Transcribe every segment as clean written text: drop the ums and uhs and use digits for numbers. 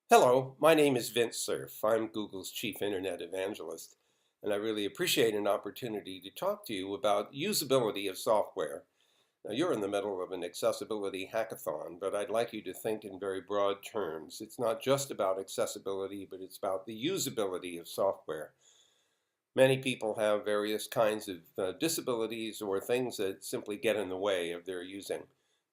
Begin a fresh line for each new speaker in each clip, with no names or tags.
Hello, my name is Vint Cerf. I'm Google's Chief Internet Evangelist, and I really appreciate an opportunity to talk to you about usability of software. Now, you're in the middle of an accessibility hackathon, but I'd like you to think in very broad terms. It's not just about accessibility, but it's about the usability of software. Many people have various kinds of disabilities or things that simply get in the way of their using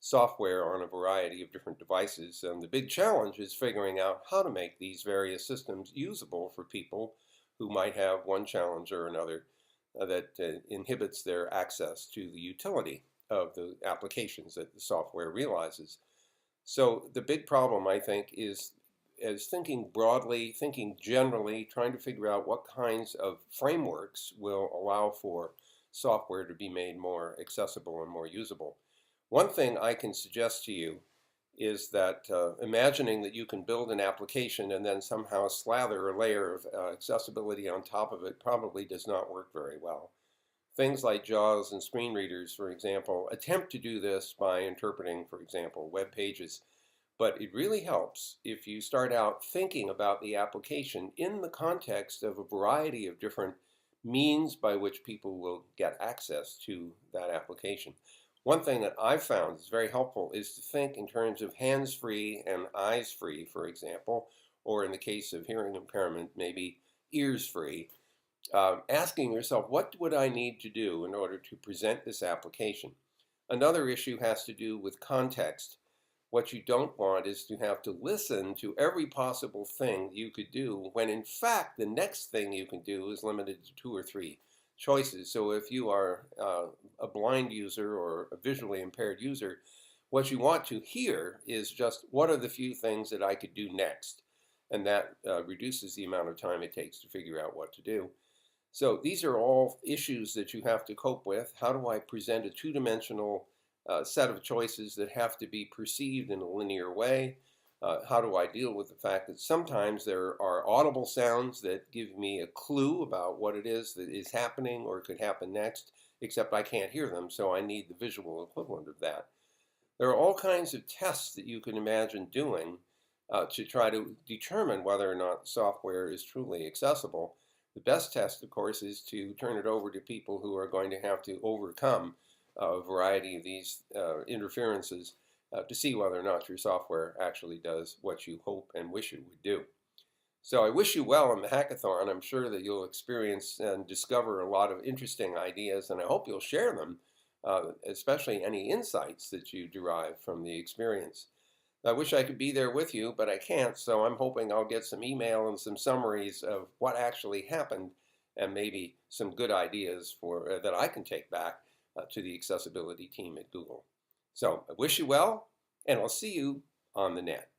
software on a variety of different devices. And the big challenge is figuring out how to make these various systems usable for people who might have one challenge or another that inhibits their access to the utility of the applications that the software realizes. So the big problem, I think, is thinking broadly, thinking generally, trying to figure out what kinds of frameworks will allow for software to be made more accessible and more usable. One thing I can suggest to you is that imagining that you can build an application and then somehow slather a layer of accessibility on top of it probably does not work very well. Things like JAWS and screen readers, for example, attempt to do this by interpreting, for example, web pages. But it really helps if you start out thinking about the application in the context of a variety of different means by which people will get access to that application. One thing that I've found is very helpful is to think in terms of hands-free and eyes-free, for example, or in the case of hearing impairment, maybe ears-free. Asking yourself, what would I need to do in order to present this application? Another issue has to do with context. What you don't want is to have to listen to every possible thing you could do when in fact the next thing you can do is limited to two or three choices. So if you are a blind user or a visually impaired user, what you want to hear is just what are the few things that I could do next? And that reduces the amount of time it takes to figure out what to do. So these are all issues that you have to cope with. How do I present a two-dimensional set of choices that have to be perceived in a linear way? How do I deal with the fact that sometimes there are audible sounds that give me a clue about what it is that is happening or could happen next, except I can't hear them, so I need the visual equivalent of that. There are all kinds of tests that you can imagine doing to try to determine whether or not software is truly accessible. The best test, of course, is to turn it over to people who are going to have to overcome a variety of these interferences to see whether or not your software actually does what you hope and wish it would do. So I wish you well in the hackathon. I'm sure that you'll experience and discover a lot of interesting ideas, and I hope you'll share them, especially any insights that you derive from the experience. I wish I could be there with you, but I can't, so I'm hoping I'll get some email and some summaries of what actually happened and maybe some good ideas for that I can take back to the accessibility team at Google. So I wish you well, and I'll see you on the net.